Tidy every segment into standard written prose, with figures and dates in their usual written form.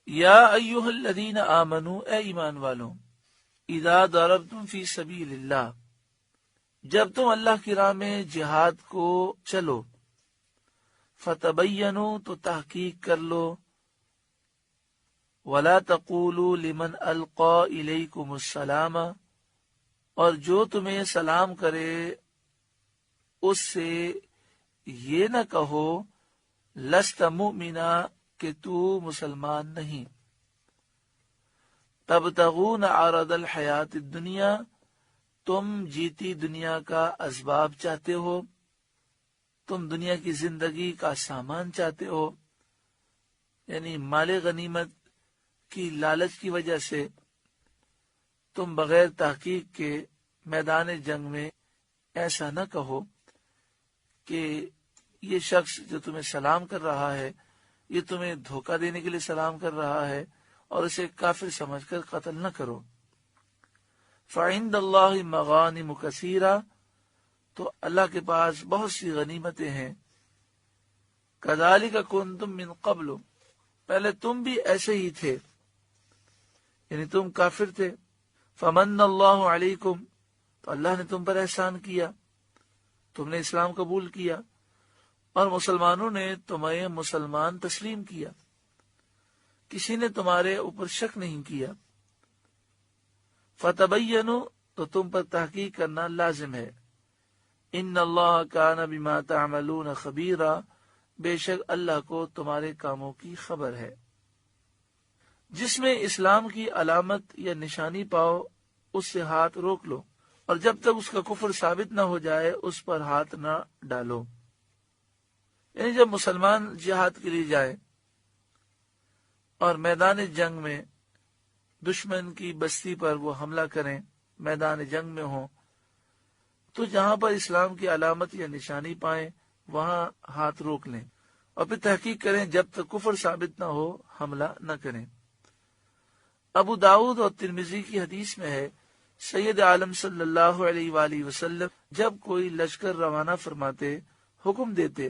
یا ایھا الذین آمنوا، اے ایمان والوں، اذا ضربتم فی سبیل اللہ، جب تم اللہ کی راہ میں جہاد کو چلو، فتبینوا، تو تحقیق کر لو، ولا تقولوا لمن القى الیکم السلام، اور جو تمہیں سلام کرے اس سے یہ نہ کہو لست مؤمنا، کہ تو مسلمان نہیں، تبتغون عرض الحیات الدنیا، تم جیتی دنیا کا اسباب چاہتے ہو، تم دنیا کی زندگی کا سامان چاہتے ہو، یعنی مال غنیمت کی لالچ کی وجہ سے تم بغیر تحقیق کے میدان جنگ میں ایسا نہ کہو کہ یہ شخص جو تمہیں سلام کر رہا ہے یہ تمہیں دھوکہ دینے کے لیے سلام کر رہا ہے، اور اسے کافر سمجھ کر قتل نہ کرو۔ فعند اللہ مغانم کثیرہ، تو اللہ کے پاس بہت سی غنیمتیں ہیں۔ کذالک کنتم من قبل، پہلے تم بھی ایسے ہی تھے، یعنی تم کافر تھے۔ فمن اللہ علیکم، تو اللہ نے تم پر احسان کیا، تم نے اسلام قبول کیا اور مسلمانوں نے تمہیں مسلمان تسلیم کیا، کسی نے تمہارے اوپر شک نہیں کیا۔ فتبینوا، تو تم پر تحقیق کرنا لازم ہے۔ ان اللہ کان بما تعملون خبیرا، بے شک اللہ کو تمہارے کاموں کی خبر ہے۔ جس میں اسلام کی علامت یا نشانی پاؤ اس سے ہاتھ روک لو، اور جب تک اس کا کفر ثابت نہ ہو جائے اس پر ہاتھ نہ ڈالو۔ یعنی جب مسلمان جہاد کے لیے جائے اور میدان جنگ میں دشمن کی بستی پر وہ حملہ کریں، میدان جنگ میں ہوں، تو جہاں پر اسلام کی علامت یا نشانی پائیں وہاں ہاتھ روک لیں، اور پھر تحقیق کریں، جب تک کفر ثابت نہ ہو حملہ نہ کریں۔ ابو داؤد اور ترمذی کی حدیث میں ہے، سید عالم صلی اللہ علیہ وآلہ وسلم جب کوئی لشکر روانہ فرماتے حکم دیتے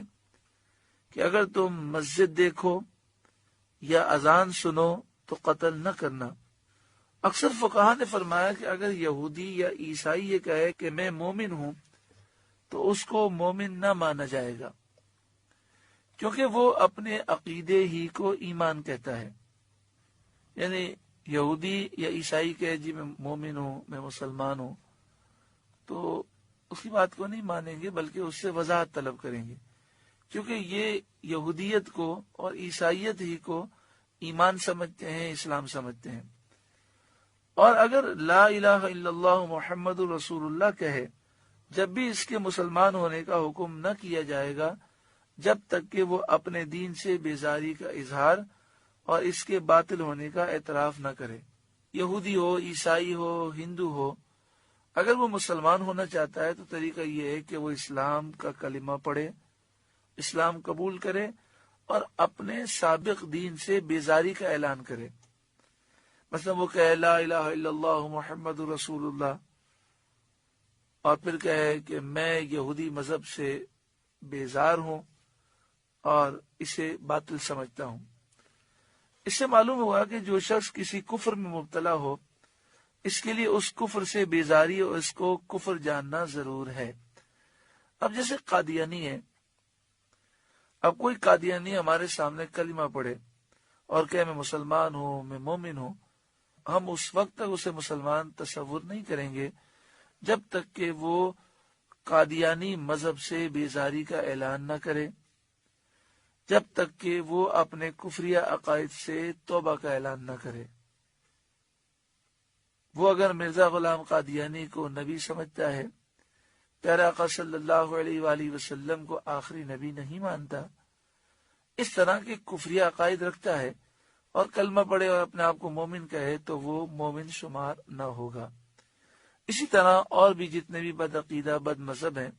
کہ اگر تم مسجد دیکھو یا اذان سنو تو قتل نہ کرنا۔ اکثر فقہا نے فرمایا کہ اگر یہودی یا عیسائی یہ کہے کہ میں مومن ہوں تو اس کو مومن نہ مانا جائے گا، کیونکہ وہ اپنے عقیدے ہی کو ایمان کہتا ہے۔ یعنی یہودی یا عیسائی کہے جی میں مومن ہوں، میں مسلمان ہوں، تو اس کی بات کو نہیں مانیں گے بلکہ اس سے وضاحت طلب کریں گے، کیونکہ یہ یہودیت کو اور عیسائیت ہی کو ایمان سمجھتے ہیں، اسلام سمجھتے ہیں۔ اور اگر لا الہ الا اللہ محمد رسول اللہ کہے، جب بھی اس کے مسلمان ہونے کا حکم نہ کیا جائے گا جب تک کہ وہ اپنے دین سے بیزاری کا اظہار اور اس کے باطل ہونے کا اعتراف نہ کرے۔ یہودی ہو، عیسائی ہو، ہندو ہو، اگر وہ مسلمان ہونا چاہتا ہے تو طریقہ یہ ہے کہ وہ اسلام کا کلمہ پڑھے، اسلام قبول کرے اور اپنے سابق دین سے بیزاری کا اعلان کرے۔ مثلا وہ کہے لا الہ الا اللہ محمد رسول اللہ، اور پھر کہے کہ میں یہودی مذہب سے بیزار ہوں اور اسے باطل سمجھتا ہوں۔ اس سے معلوم ہوا کہ جو شخص کسی کفر میں مبتلا ہو اس کے لیے اس کفر سے بیزاری اور اس کو کفر جاننا ضرور ہے۔ اب جیسے قادیانی ہے، اب کوئی قادیانی ہمارے سامنے کلمہ پڑھے اور کہے میں مسلمان ہوں، میں مومن ہوں، ہم اس وقت تک اسے مسلمان تصور نہیں کریں گے جب تک کہ وہ قادیانی مذہب سے بیزاری کا اعلان نہ کرے، جب تک کہ وہ اپنے کفریہ عقائد سے توبہ کا اعلان نہ کرے۔ وہ اگر مرزا غلام قادیانی کو نبی سمجھتا ہے، پیارے آقا صلی اللہ علیہ وآلہ وسلم کو آخری نبی نہیں مانتا، اس طرح کے کفریہ عقائد رکھتا ہے اور کلمہ پڑھے اور اپنے آپ کو مومن کہے تو وہ مومن شمار نہ ہوگا۔ اسی طرح اور بھی جتنے بھی بدعقیدہ بد مذہب ہیں،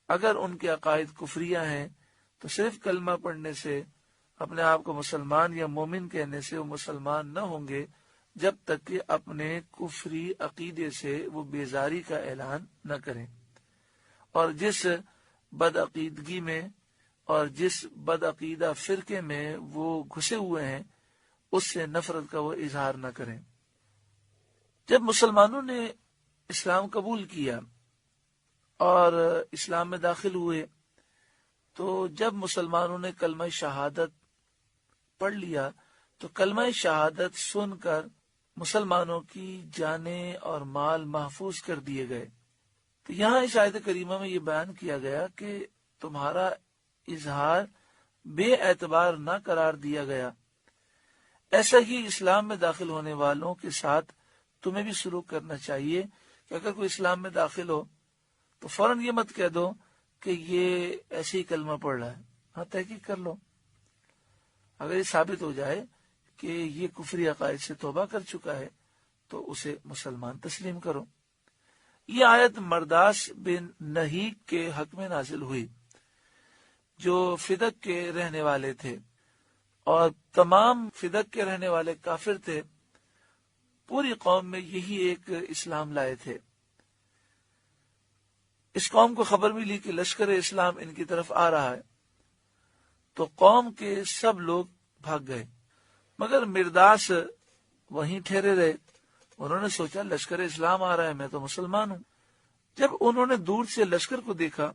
اگر ان کے عقائد کفریہ ہیں تو صرف کلمہ پڑھنے سے، اپنے آپ کو مسلمان یا مومن کہنے سے وہ مسلمان نہ ہوں گے جب تک کہ اپنے کفری عقیدے سے وہ بیزاری کا اعلان نہ کریں۔ اور جس بدعقیدگی میں اور جس بدعقیدہ فرقے میں وہ گھسے ہوئے ہیں اس سے نفرت کا وہ اظہار نہ کریں۔ جب مسلمانوں نے اسلام قبول کیا اور اسلام میں داخل ہوئے تو جب مسلمانوں نے کلمہ شہادت پڑھ لیا تو کلمہ شہادت سن کر مسلمانوں کی جانیں اور مال محفوظ کر دیے گئے۔ تو یہاں اس آیت کریمہ میں یہ بیان کیا گیا کہ تمہارا اظہار بے اعتبار نہ قرار دیا گیا۔ ایسا ہی اسلام میں داخل ہونے والوں کے ساتھ تمہیں بھی سلوک کرنا چاہیے کہ اگر کوئی اسلام میں داخل ہو تو فوراً یہ مت کہہ دو کہ یہ ایسے ہی کلمہ پڑھ رہا ہے، ہاں تحقیق کر لو۔ اگر یہ ثابت ہو جائے کہ یہ کفری عقائد سے توبہ کر چکا ہے تو اسے مسلمان تسلیم کرو۔ یہ آیت مرداس بن نہیک کے حق میں نازل ہوئی جو فدق کے رہنے والے تھے، اور تمام فدق کے رہنے والے کافر تھے۔ پوری قوم میں یہی ایک اسلام لائے تھے۔ اس قوم کو خبر ملی کہ لشکر اسلام ان کی طرف آ رہا ہے تو قوم کے سب لوگ بھاگ گئے، مگر مرداس وہیں ٹھہرے رہے۔ انہوں نے سوچا لشکر اسلام آ رہا ہے، میں تو مسلمان ہوں۔ جب انہوں نے دور سے لشکر کو دیکھا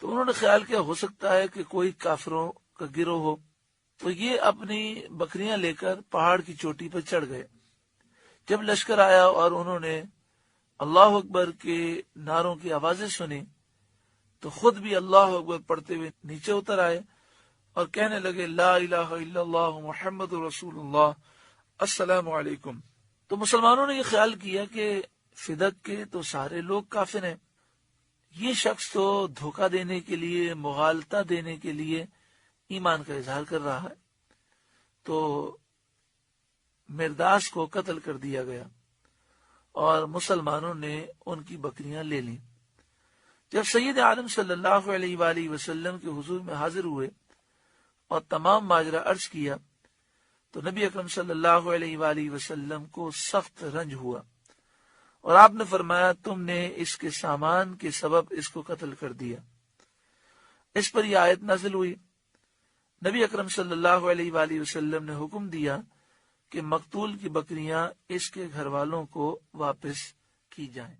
تو انہوں نے خیال کیا ہو سکتا ہے کہ کوئی کافروں کا گروہ ہو، تو یہ اپنی بکریاں لے کر پہاڑ کی چوٹی پر چڑھ گئے۔ جب لشکر آیا اور انہوں نے اللہ اکبر کے نعروں کی آوازیں سنی تو خود بھی اللہ اکبر پڑھتے ہوئے نیچے اتر آئے اور کہنے لگے لا الہ الا اللہ محمد رسول اللہ، السلام علیکم۔ تو مسلمانوں نے یہ خیال کیا کہ فدق کے تو سارے لوگ کافر ہیں، یہ شخص تو دھوکہ دینے کے لیے، مغالطہ دینے کے لیے ایمان کا اظہار کر رہا ہے۔ تو مرداس کو قتل کر دیا گیا اور مسلمانوں نے ان کی بکریاں لے لیں۔ جب سید عالم صلی اللہ علیہ وآلہ وسلم کے حضور میں حاضر ہوئے اور تمام ماجرا عرض کیا تو نبی اکرم صلی اللہ علیہ وآلہ وسلم کو سخت رنج ہوا اور آپ نے فرمایا تم نے اس کے سامان کے سبب اس کو قتل کر دیا۔ اس پر یہ آیت نازل ہوئی۔ نبی اکرم صلی اللہ علیہ وآلہ وسلم نے حکم دیا کہ مقتول کی بکریاں اس کے گھر والوں کو واپس کی جائیں۔